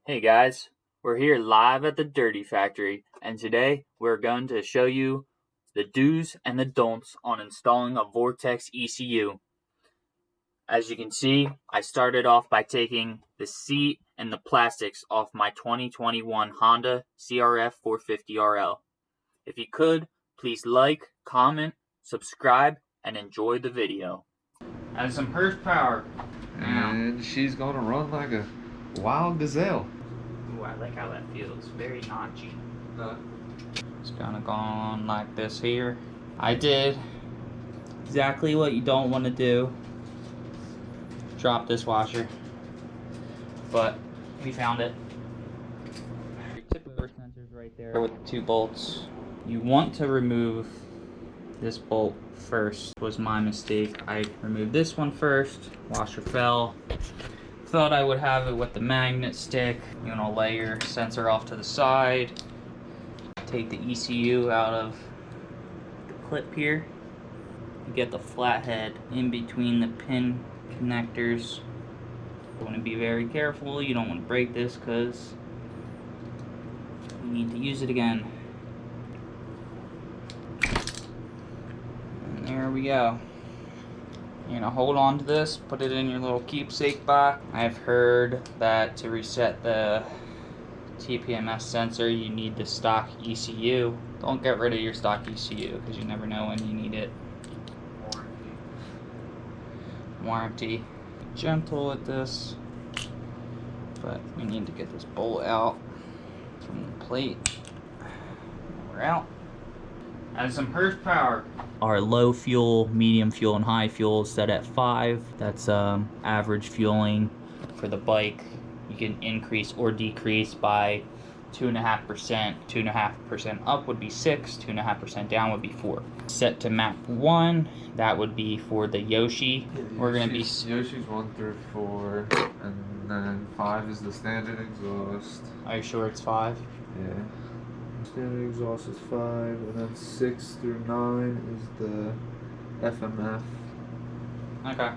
Hey guys, we're here live at the Dirty Factory, and today we're going to show you the do's and the don'ts on installing a Vortex ECU. As you can see, I started off by taking the seat and the plastics off my 2021 Honda CRF450RL. If you could, please like, comment, subscribe, and enjoy the video. Has some horsepower. And she's gonna run like a wild gazelle. Ooh, I like how that feels. Very notchy. It's gonna go on like this here. I did exactly what you don't want to do. Drop this washer. But we found it. Your typical sensor's right there with the two bolts. You want to remove this bolt first. Was my mistake. I removed this one first. Washer fell. Thought I would have it with the magnet stick. You want to lay your sensor off to the side. Take the ECU out of the clip here. You get the flathead in between the pin connectors. You want to be very careful. You don't want to break this because you need to use it again. And there we go. You're gonna hold on to this, put it in your little keepsake box. I've heard that to reset the TPMS sensor, you need the stock ECU. Don't get rid of your stock ECU because you never know when you need it. Warranty. Gentle with this, but we need to get this bolt out from the plate. We're out. Has some horsepower. Our low fuel, medium fuel, and high fuel is set at 5. That's average fueling for the bike. You can increase or decrease by 2.5%. 2.5% up would be 6. 2.5% down would be 4. Set to map 1. That would be for the Yoshi. We're gonna be Yoshi's 1 through 4, and then 5 is the standard exhaust. Are you sure it's 5? Yeah. Standard exhaust is 5, and then 6 through 9 is the FMF. Okay.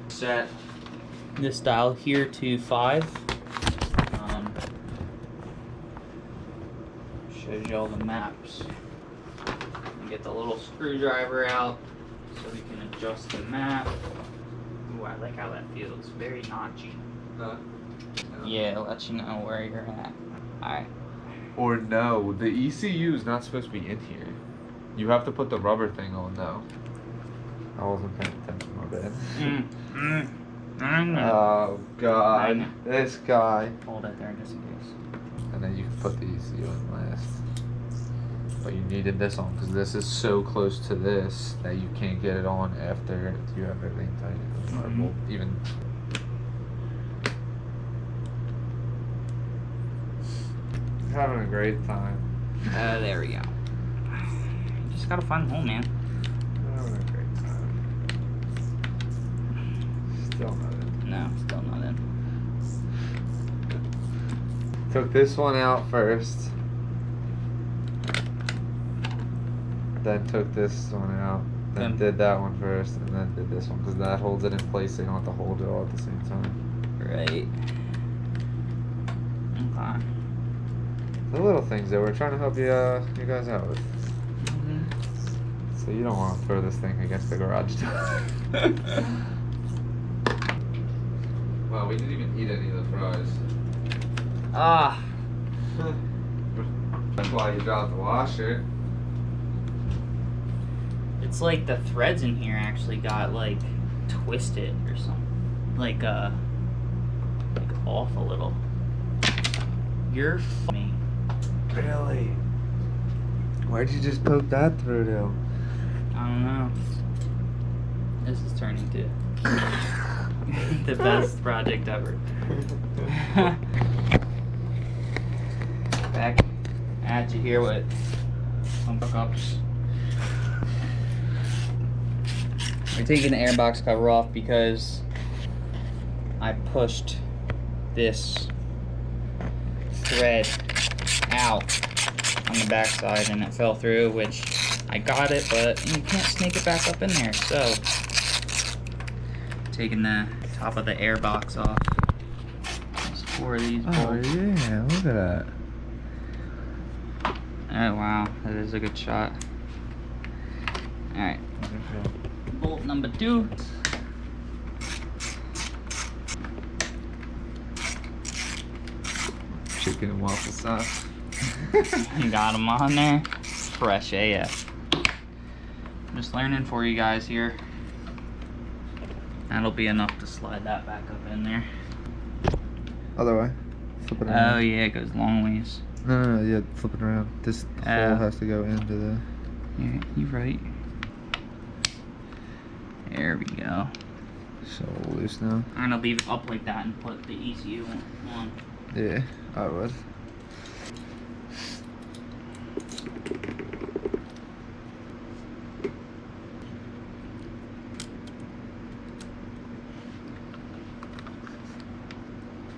Set this dial here to 5. Shows you all the maps. You get the little screwdriver out so we can adjust the map. Ooh, I like how that feels. Very notchy. Yeah, it lets you know where you're at. Alright. Or no, the ECU is not supposed to be in here. You have to put the rubber thing on though. I wasn't paying attention, my bad. Oh god, this guy. Hold it there just in case. And then you can put the ECU in last. But you needed this on because this is so close to this that you can't get it on after you have everything tight. Or even. Having a great time. There we go. You just gotta find the hole, man. Having a great time. Still not in. No, still not in. Took this one out first. Then took this one out. Then did that one first, and then did this one because that holds it in place. So you don't have to hold it all at the same time. Right. Okay. The little things that we're trying to help you guys out with. So you don't want to throw this thing against the garage door. Well, we didn't even eat any of the fries. Ah. That's why you dropped the washer. It's like the threads in here actually got like twisted or something. Like off a little. You're funny. Really? Why'd you just poke that through though? I don't know. This is turning to the best project ever. Back at you here with some hookups. We're taking the airbox cover off because I pushed this thread out on the back side and it fell through, which I got it, but you can't snake it back up in there. So taking the top of the air box off. Just 4 of these bolts. Oh yeah, look at that. Oh wow, that is a good shot. Alright. Bolt number 2. Chicken and waffle sauce. Got them on there. Fresh AF. I'm just learning for you guys here. That'll be enough to slide that back up in there. Other way. Flip it around. Oh yeah, it goes long ways. No, yeah, flip it around. This hole has to go into the... Yeah, you're right. There we go. So loose now. I'm gonna leave it up like that and put the ECU on. Yeah, I would.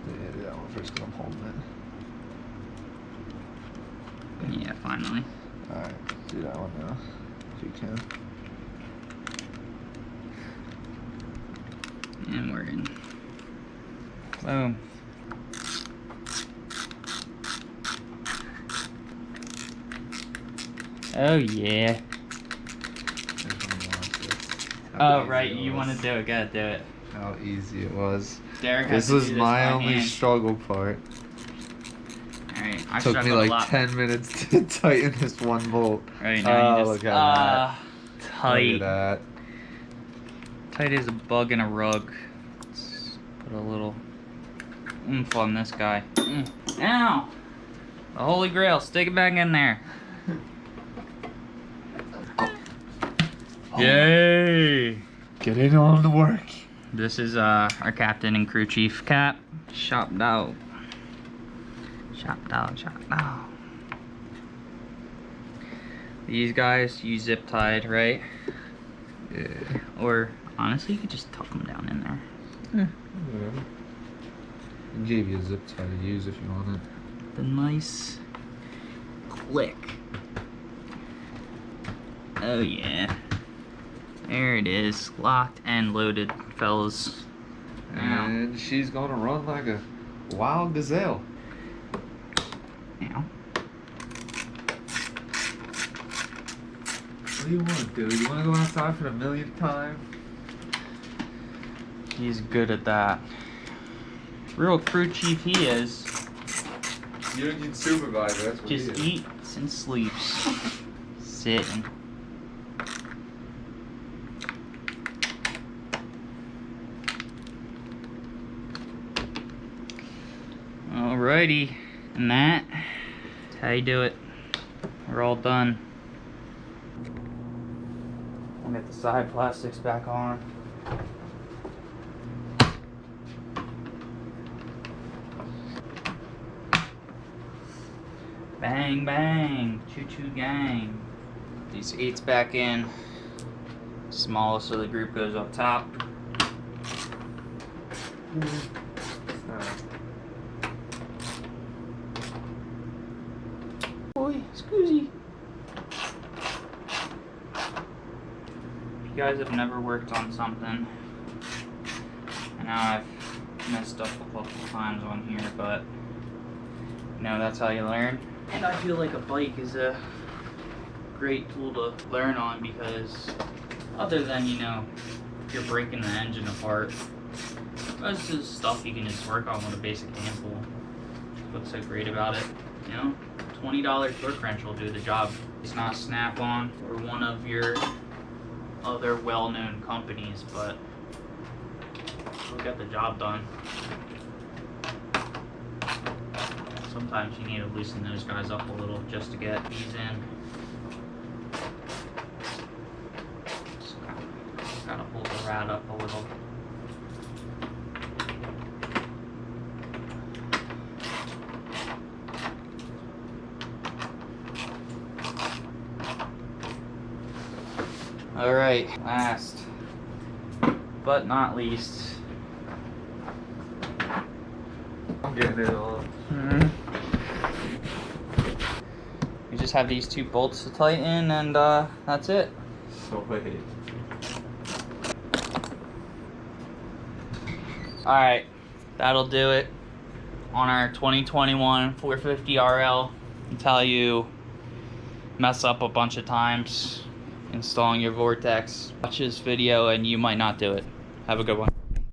Yeah, do that one first because I'm holding it. Yeah, finally. Alright, do that one now, if you can. And we're in. Boom. Oh yeah. Oh right, you want to do it, gotta do it. How easy it was. Derek has This to was do this my by only hand. struggle part. Alright, I Took me struggled a like lot. 10 minutes to tighten this one bolt. Right now you Oh, just look at that. tight. Look at that. Tight as a bug in a rug. Let's put a little oomph on this guy. Ow! The holy grail, stick it back in there. Yay! Get in on the work. This is our captain and crew chief, Cap. Shop dog. Shop dog, shop dog. These guys you zip tied, right? Yeah. Or honestly, you could just tuck them down in there. Whatever. I gave you a zip tie to use if you want it. The nice click. Oh yeah. There it is, locked and loaded, fellas. Now. And she's gonna run like a wild gazelle. Now. What do you want, dude? You wanna go outside for the millionth time? He's good at that. Real crew chief he is. Union supervisor, that's what Just he is. eats and sleeps. Sitting. Alrighty, and that's how you do it. We're all done. I'll get the side plastics back on. Bang bang, choo choo gang. These 8s back in. Smallest of the group goes up top. Boy, scoozy. If you guys have never worked on something, I know I've messed up a couple times on here, but you know, that's how you learn. And I feel like a bike is a great tool to learn on because other than, you know, if you're breaking the engine apart, most of the stuff you can just work on with a basic handful. What's so great about it, you know? $20 torque wrench will do the job. It's not Snap-on or one of your other well-known companies, but we'll get the job done. Sometimes you need to loosen those guys up a little just to get these in. Just gotta hold the rad up a little. Alright, last but not least. I'm getting it on. You just have these 2 bolts to tighten and that's it. So wait. Alright, that'll do it. on our 2021 450RL until you mess up a bunch of times installing your Vortex. Watch this video and you might not do it. Have a good one.